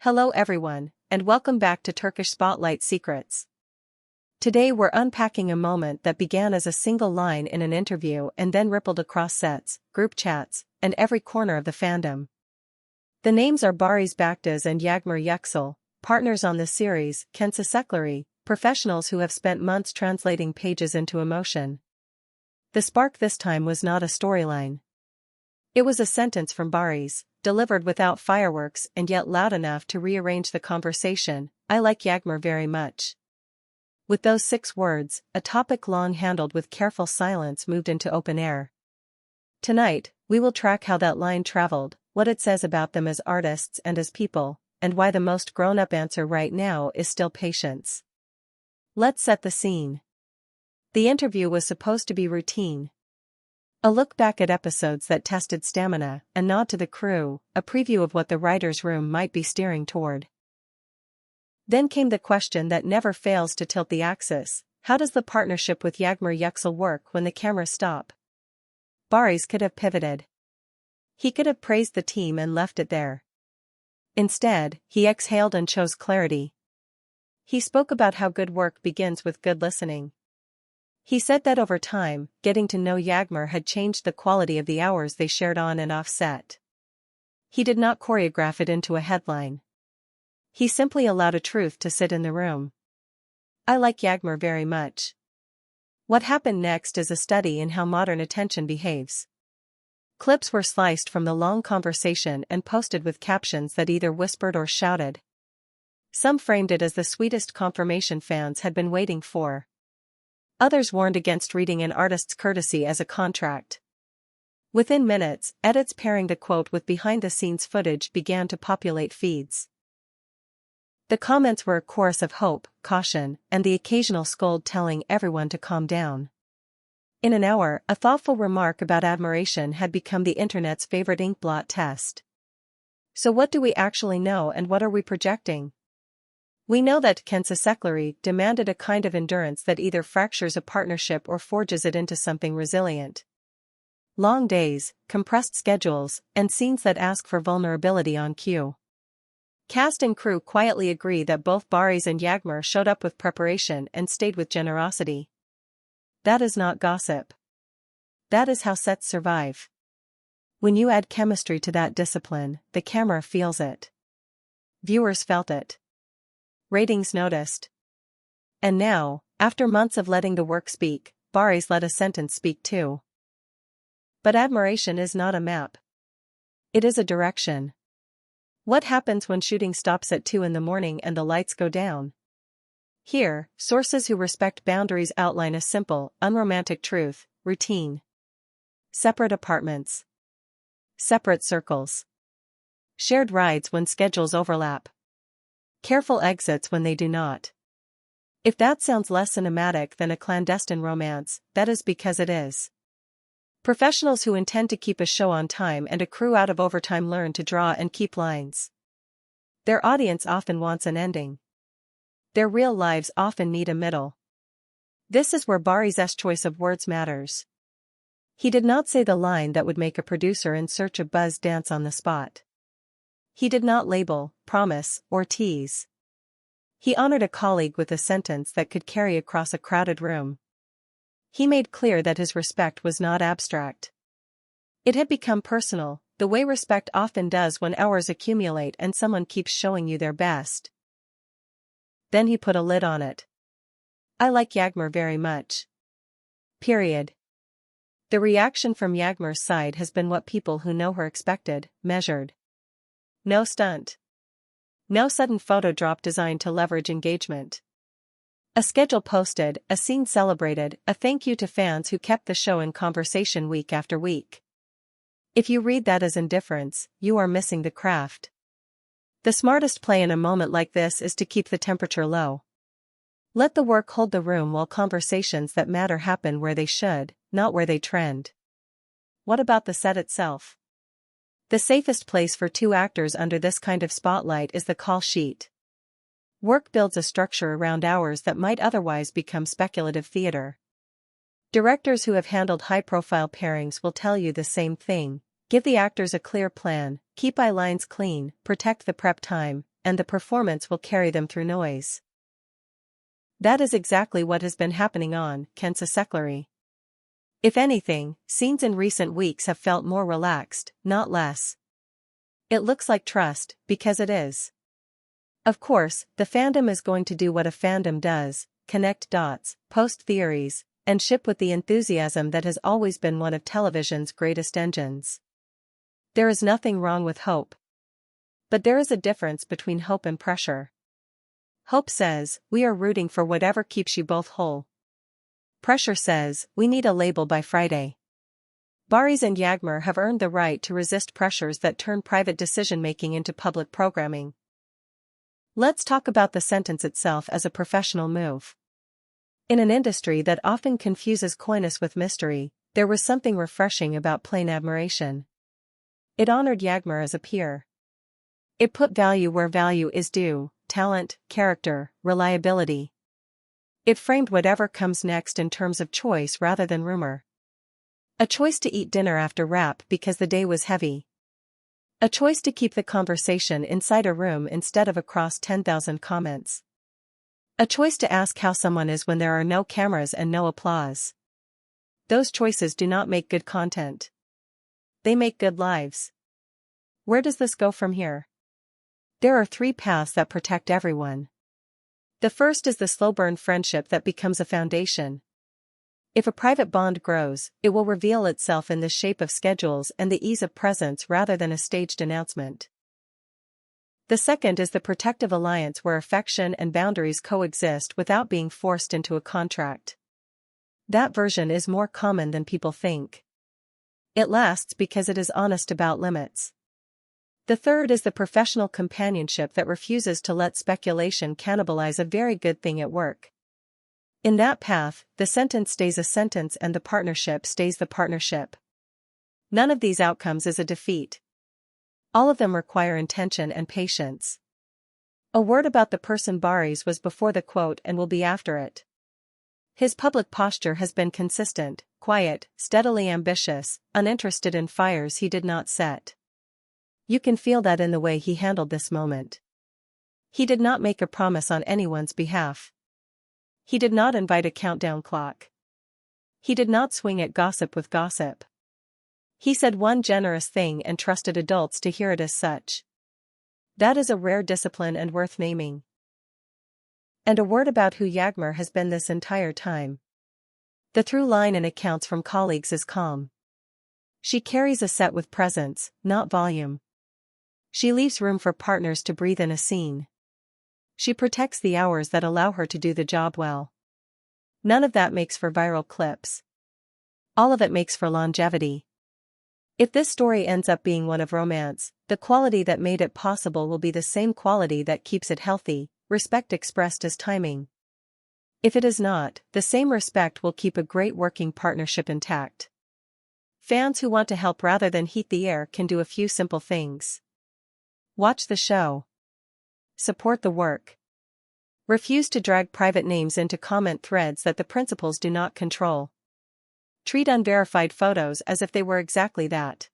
Hello everyone, and welcome back to Turkish Spotlight Secrets. Today we're unpacking a moment that began as a single line in an interview and then rippled across sets, group chats, and every corner of the fandom. The names are Barış Baktaş and Yağmur Yüksel, partners on this series, kendileri, professionals who have spent months translating pages into emotion. The spark this time was not a storyline. It was a sentence from Barış, delivered without fireworks and yet loud enough to rearrange the conversation. I like Yağmur very much. With those 6 words, a topic long handled with careful silence moved into open air. Tonight, we will track how that line traveled, what it says about them as artists and as people, and why the most grown-up answer right now is still patience. Let's set the scene. The interview was supposed to be routine. A look back at episodes that tested stamina, a nod to the crew, a preview of what the writer's room might be steering toward. Then came the question that never fails to tilt the axis: how does the partnership with Yağmur Yüksel work when the cameras stop? Barış could have pivoted. He could have praised the team and left it there. Instead, he exhaled and chose clarity. He spoke about how good work begins with good listening. He said that over time, getting to know Yağmur had changed the quality of the hours they shared on and off set. He did not choreograph it into a headline. He simply allowed a truth to sit in the room. I like Yağmur very much. What happened next is a study in how modern attention behaves. Clips were sliced from the long conversation and posted with captions that either whispered or shouted. Some framed it as the sweetest confirmation fans had been waiting for. Others warned against reading an artist's courtesy as a contract. Within minutes, edits pairing the quote with behind-the-scenes footage began to populate feeds. The comments were a chorus of hope, caution, and the occasional scold telling everyone to calm down. In an hour, a thoughtful remark about admiration had become the internet's favorite inkblot test. So what do we actually know and what are we projecting? We know that kendileri demanded a kind of endurance that either fractures a partnership or forges it into something resilient. Long days, compressed schedules, and scenes that ask for vulnerability on cue. Cast and crew quietly agree that both Barış and Yağmur showed up with preparation and stayed with generosity. That is not gossip. That is how sets survive. When you add chemistry to that discipline, the camera feels it. Viewers felt it. Ratings noticed. And now, after months of letting the work speak, Barış let a sentence speak too. But admiration is not a map. It is a direction. What happens when shooting stops at 2 a.m. and the lights go down? Here, sources who respect boundaries outline a simple, unromantic truth: routine. Separate apartments. Separate circles. Shared rides when schedules overlap. Careful exits when they do not. If that sounds less cinematic than a clandestine romance, that is because it is. Professionals who intend to keep a show on time and accrue out of overtime learn to draw and keep lines. Their audience often wants an ending. Their real lives often need a middle. This is where Barış's choice of words matters. He did not say the line that would make a producer in search of buzz dance on the spot. He did not label, promise, or tease. He honored a colleague with a sentence that could carry across a crowded room. He made clear that his respect was not abstract. It had become personal, the way respect often does when hours accumulate and someone keeps showing you their best. Then he put a lid on it. I like Yağmur very much. Period. The reaction from Yağmur's side has been what people who know her expected, measured. No stunt. No sudden photo drop designed to leverage engagement. A schedule posted, a scene celebrated, a thank you to fans who kept the show in conversation week after week. If you read that as indifference, you are missing the craft. The smartest play in a moment like this is to keep the temperature low. Let the work hold the room while conversations that matter happen where they should, not where they trend. What about the set itself? The safest place for 2 actors under this kind of spotlight is the call sheet. Work builds a structure around hours that might otherwise become speculative theater. Directors who have handled high-profile pairings will tell you the same thing: Give the actors a clear plan, keep eye lines clean, protect the prep time, and the performance will carry them through noise. That is exactly what has been happening on Secretary. If anything, scenes in recent weeks have felt more relaxed, not less. It looks like trust, because it is. Of course, the fandom is going to do what a fandom does, connect dots, post theories, and ship with the enthusiasm that has always been one of television's greatest engines. There is nothing wrong with hope. But there is a difference between hope and pressure. Hope says, we are rooting for whatever keeps you both whole. Pressure says, we need a label by Friday. Barış and Yağmur have earned the right to resist pressures that turn private decision-making into public programming. Let's talk about the sentence itself as a professional move. In an industry that often confuses coyness with mystery, there was something refreshing about plain admiration. It honored Yağmur as a peer. It put value where value is due: talent, character, reliability. It framed whatever comes next in terms of choice rather than rumor. A choice to eat dinner after rap because the day was heavy. A choice to keep the conversation inside a room instead of across 10,000 comments. A choice to ask how someone is when there are no cameras and no applause. Those choices do not make good content. They make good lives. Where does this go from here? There are 3 paths that protect everyone. The first is the slow-burn friendship that becomes a foundation. If a private bond grows, it will reveal itself in the shape of schedules and the ease of presence rather than a staged announcement. The second is the protective alliance where affection and boundaries coexist without being forced into a contract. That version is more common than people think. It lasts because it is honest about limits. The third is the professional companionship that refuses to let speculation cannibalize a very good thing at work. In that path, the sentence stays a sentence and the partnership stays the partnership. None of these outcomes is a defeat. All of them require intention and patience. A word about the person Barış was before the quote and will be after it. His public posture has been consistent, quiet, steadily ambitious, uninterested in fires he did not set. You can feel that in the way he handled this moment. He did not make a promise on anyone's behalf. He did not invite a countdown clock. He did not swing at gossip with gossip. He said one generous thing and trusted adults to hear it as such. That is a rare discipline and worth naming. And a word about who Yağmur has been this entire time. The through line in accounts from colleagues is calm. She carries a set with presence, not volume. She leaves room for partners to breathe in a scene. She protects the hours that allow her to do the job well. None of that makes for viral clips. All of it makes for longevity. If this story ends up being one of romance, the quality that made it possible will be the same quality that keeps it healthy, respect expressed as timing. If it is not, the same respect will keep a great working partnership intact. Fans who want to help rather than heat the air can do a few simple things. Watch the show. Support the work. Refuse to drag private names into comment threads that the principals do not control. Treat unverified photos as if they were exactly that.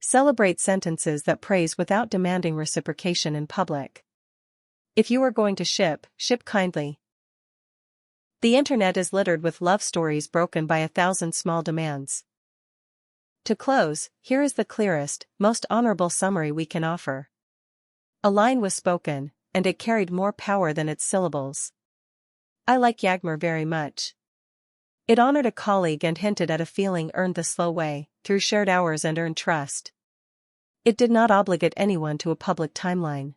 Celebrate sentences that praise without demanding reciprocation in public. If you are going to ship kindly. The internet is littered with love stories broken by 1,000 small demands. To close, here is the clearest, most honorable summary we can offer. A line was spoken, and it carried more power than its syllables. I like Yağmur very much. It honored a colleague and hinted at a feeling earned the slow way, through shared hours and earned trust. It did not obligate anyone to a public timeline.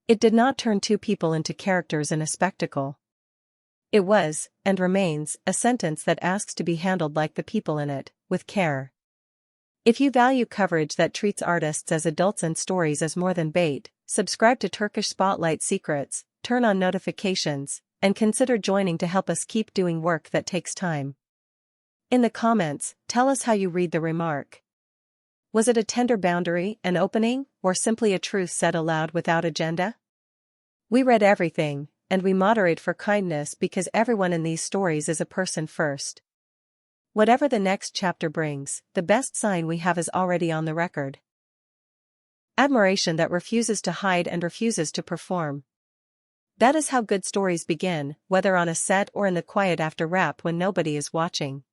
It did not turn 2 people into characters in a spectacle. It was, and remains, a sentence that asks to be handled like the people in it, with care. If you value coverage that treats artists as adults and stories as more than bait, subscribe to Turkish Spotlight Secrets, turn on notifications, and consider joining to help us keep doing work that takes time. In the comments, tell us how you read the remark. Was it a tender boundary, an opening, or simply a truth said aloud without agenda? We read everything, and we moderate for kindness because everyone in these stories is a person first. Whatever the next chapter brings, the best sign we have is already on the record. Admiration that refuses to hide and refuses to perform. That is how good stories begin, whether on a set or in the quiet after wrap when nobody is watching.